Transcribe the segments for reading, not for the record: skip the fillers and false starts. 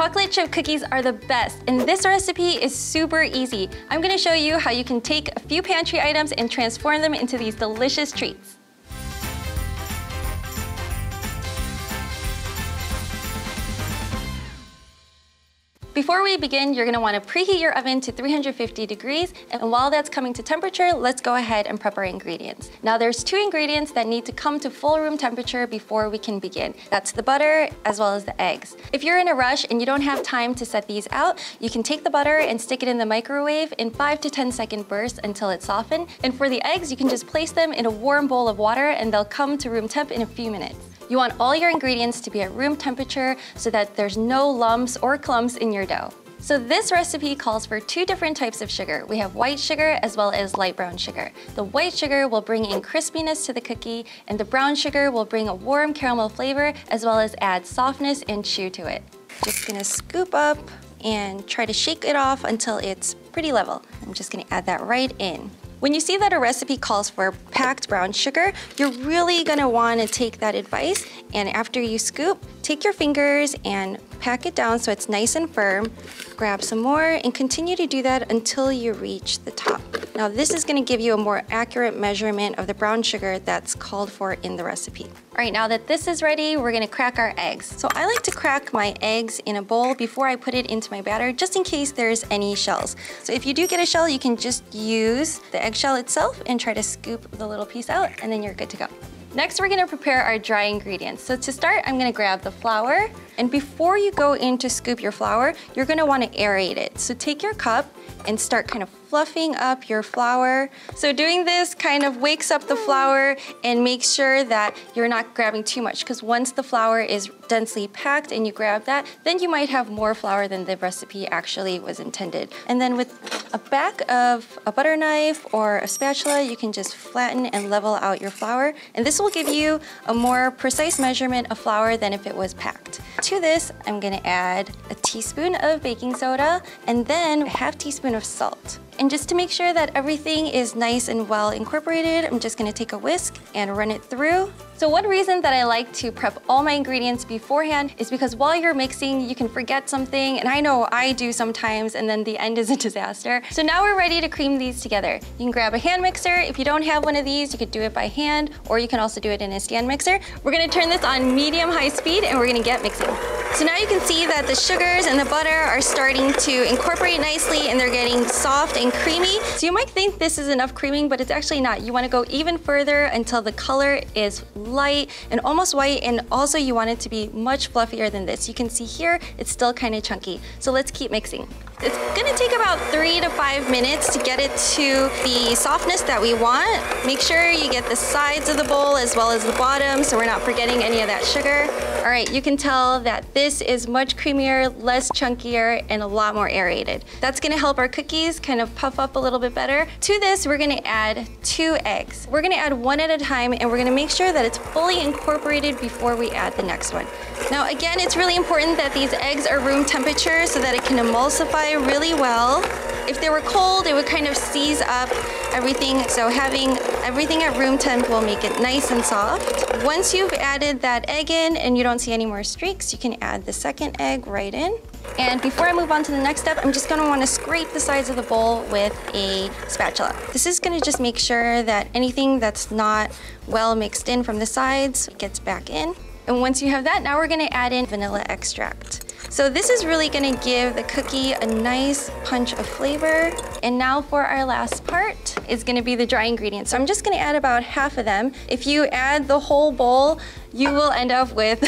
Chocolate chip cookies are the best, and this recipe is super easy. I'm gonna show you how you can take a few pantry items and transform them into these delicious treats. Before we begin, you're gonna wanna preheat your oven to 350 degrees, and while that's coming to temperature, let's go ahead and prep our ingredients. Now there's 2 ingredients that need to come to full room temperature before we can begin. That's the butter as well as the eggs. If you're in a rush and you don't have time to set these out, you can take the butter and stick it in the microwave in 5 to 10 second bursts until it's softened. And for the eggs, you can just place them in a warm bowl of water and they'll come to room temp in a few minutes. You want all your ingredients to be at room temperature so that there's no lumps or clumps in your dough. So this recipe calls for 2 different types of sugar. We have white sugar as well as light brown sugar. The white sugar will bring in crispiness to the cookie, and the brown sugar will bring a warm caramel flavor as well as add softness and chew to it. Just gonna scoop up and try to shake it off until it's pretty level. I'm just gonna add that right in. When you see that a recipe calls for packed brown sugar, you're really gonna wanna take that advice, and after you scoop, take your fingers and pack it down so it's nice and firm. Grab some more and continue to do that until you reach the top. Now this is gonna give you a more accurate measurement of the brown sugar that's called for in the recipe. All right, now that this is ready, we're gonna crack our eggs. So I like to crack my eggs in a bowl before I put it into my batter, just in case there's any shells. So if you do get a shell, you can just use the eggshell itself and try to scoop the little piece out, and then you're good to go. Next, we're gonna prepare our dry ingredients. So to start, I'm gonna grab the flour, and before you go in to scoop your flour, you're gonna wanna aerate it. So take your cup and start kind of fluffing up your flour. So doing this kind of wakes up the flour and makes sure that you're not grabbing too much, because once the flour is densely packed and you grab that, then you might have more flour than the recipe actually was intended. And then with a back of a butter knife or a spatula, you can just flatten and level out your flour. And this will give you a more precise measurement of flour than if it was packed. To this, I'm gonna add a teaspoon of baking soda and then a half teaspoon of salt. And just to make sure that everything is nice and well incorporated, I'm just gonna take a whisk and run it through. So one reason that I like to prep all my ingredients beforehand is because while you're mixing, you can forget something, and I know I do sometimes, and then the end is a disaster. So now we're ready to cream these together. You can grab a hand mixer. If you don't have one of these, you could do it by hand, or you can also do it in a stand mixer. We're gonna turn this on medium-high speed, and we're gonna get mixing. So now you can see that the sugars and the butter are starting to incorporate nicely, and they're getting soft and creamy. So you might think this is enough creaming, but it's actually not. You wanna go even further until the color is light and almost white, and also you want it to be much fluffier than this. You can see here, it's still kind of chunky. So let's keep mixing. It's gonna take about 3 to 5 minutes to get it to the softness that we want. Make sure you get the sides of the bowl as well as the bottom so we're not forgetting any of that sugar. All right, you can tell that this is much creamier, less chunkier, and a lot more aerated. That's gonna help our cookies kind of puff up a little bit better. To this, we're gonna add 2 eggs. We're gonna add 1 at a time, and we're gonna make sure that it's fully incorporated before we add the next one. Now again, it's really important that these eggs are room temperature so that it can emulsify really well. If they were cold, it would kind of seize up everything, so having everything at room temp will make it nice and soft. Once you've added that egg in and you don't see any more streaks, you can add the second egg right in. And before I move on to the next step, I'm just gonna wanna scrape the sides of the bowl with a spatula. This is gonna just make sure that anything that's not well mixed in from the sides gets back in. And once you have that, now we're gonna add in vanilla extract. So this is really gonna give the cookie a nice punch of flavor. And now for our last part is gonna be the dry ingredients. So I'm just gonna add about half of them. If you add the whole bowl, you will end up with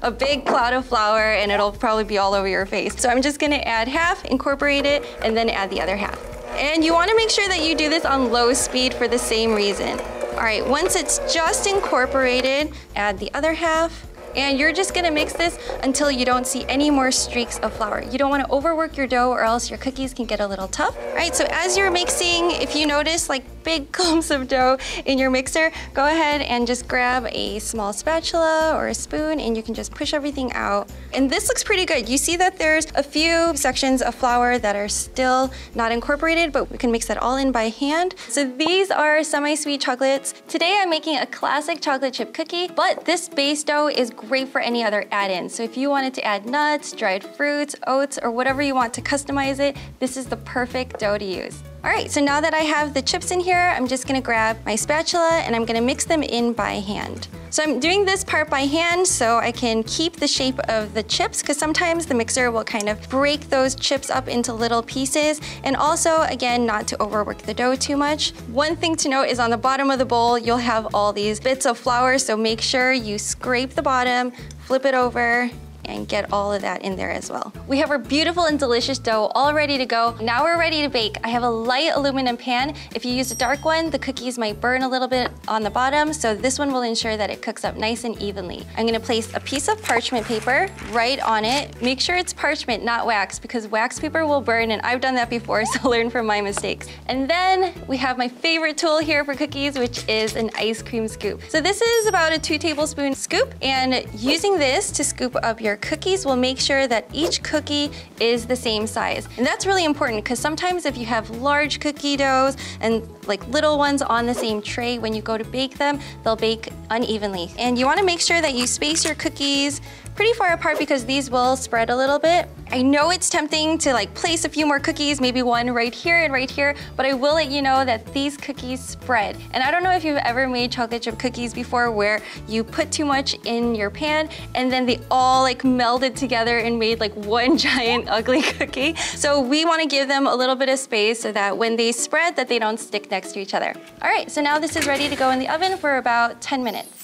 a big cloud of flour, and it'll probably be all over your face. So I'm just gonna add half, incorporate it, and then add the other half. And you wanna make sure that you do this on low speed for the same reason. All right, once it's just incorporated, add the other half. And you're just gonna mix this until you don't see any more streaks of flour. You don't wanna overwork your dough or else your cookies can get a little tough. All right, so as you're mixing, if you notice like big clumps of dough in your mixer, go ahead and just grab a small spatula or a spoon and you can just push everything out. And this looks pretty good. You see that there's a few sections of flour that are still not incorporated, but we can mix that all in by hand. So these are semi-sweet chocolates. Today I'm making a classic chocolate chip cookie, but this base dough is great for any other add-ins. So if you wanted to add nuts, dried fruits, oats, or whatever you want to customize it, this is the perfect dough to use. All right, so now that I have the chips in here, I'm just gonna grab my spatula and I'm gonna mix them in by hand. So I'm doing this part by hand so I can keep the shape of the chips, because sometimes the mixer will kind of break those chips up into little pieces, and also, again, not to overwork the dough too much. One thing to note is on the bottom of the bowl, you'll have all these bits of flour, so make sure you scrape the bottom, flip it over, and get all of that in there as well. We have our beautiful and delicious dough all ready to go. Now we're ready to bake. I have a light aluminum pan. If you use a dark one, the cookies might burn a little bit on the bottom, so this one will ensure that it cooks up nice and evenly. I'm gonna place a piece of parchment paper right on it. Make sure it's parchment, not wax, because wax paper will burn, and I've done that before, so learn from my mistakes. And then we have my favorite tool here for cookies, which is an ice cream scoop. So this is about a 2 tablespoon scoop, and using this to scoop up your cookies will make sure that each cookie is the same size. And that's really important, because sometimes if you have large cookie doughs and like little ones on the same tray, when you go to bake them, they'll bake unevenly. And you want to make sure that you space your cookies pretty far apart, because these will spread a little bit. I know it's tempting to like place a few more cookies, maybe one right here and right here, but I will let you know that these cookies spread. And I don't know if you've ever made chocolate chip cookies before where you put too much in your pan and then they all like melded together and made like one giant ugly cookie. So we want to give them a little bit of space so that when they spread, that they don't stick next to each other. All right, so now this is ready to go in the oven for about 10 minutes.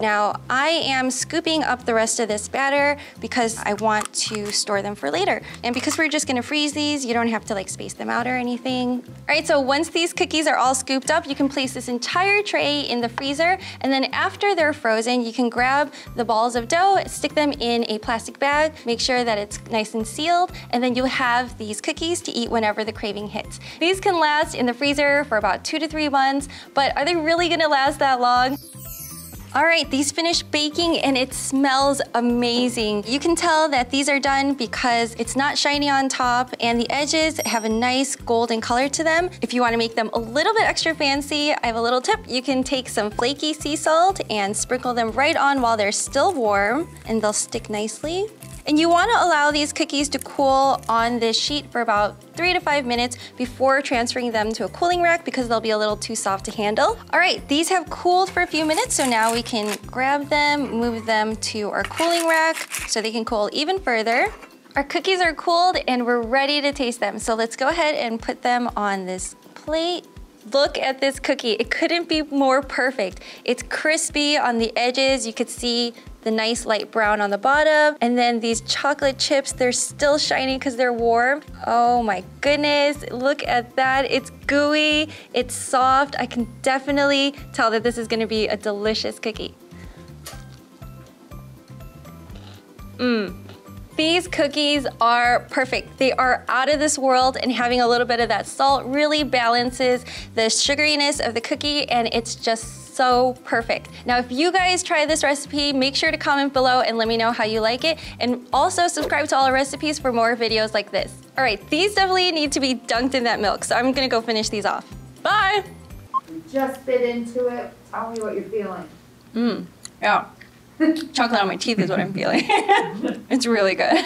Now, I am scooping up the rest of this batter because I want to store them for later. And because we're just gonna freeze these, you don't have to like space them out or anything. All right, so once these cookies are all scooped up, you can place this entire tray in the freezer. And then after they're frozen, you can grab the balls of dough, stick them in a plastic bag, make sure that it's nice and sealed, and then you'll have these cookies to eat whenever the craving hits. These can last in the freezer for about 2 to 3 months, but are they really gonna last that long? All right, these finished baking and it smells amazing. You can tell that these are done because it's not shiny on top and the edges have a nice golden color to them. If you want to make them a little bit extra fancy, I have a little tip. You can take some flaky sea salt and sprinkle them right on while they're still warm, and they'll stick nicely. And you want to allow these cookies to cool on this sheet for about 3 to 5 minutes before transferring them to a cooling rack, because they'll be a little too soft to handle. All right, these have cooled for a few minutes, so now we can grab them, move them to our cooling rack so they can cool even further. Our cookies are cooled and we're ready to taste them. So let's go ahead and put them on this plate. Look at this cookie. It couldn't be more perfect. It's crispy on the edges. You could see the nice light brown on the bottom. And then these chocolate chips, they're still shiny because they're warm. Oh my goodness, look at that. It's gooey, it's soft. I can definitely tell that this is gonna be a delicious cookie. These cookies are perfect. They are out of this world, and having a little bit of that salt really balances the sugariness of the cookie, and it's just so perfect. Now, if you guys try this recipe, make sure to comment below and let me know how you like it, and also subscribe to Allrecipes for more videos like this. All right, these definitely need to be dunked in that milk, so I'm gonna go finish these off. Bye! You just bit into it. Tell me what you're feeling. Yeah. Chocolate on my teeth is what I'm feeling. It's really good.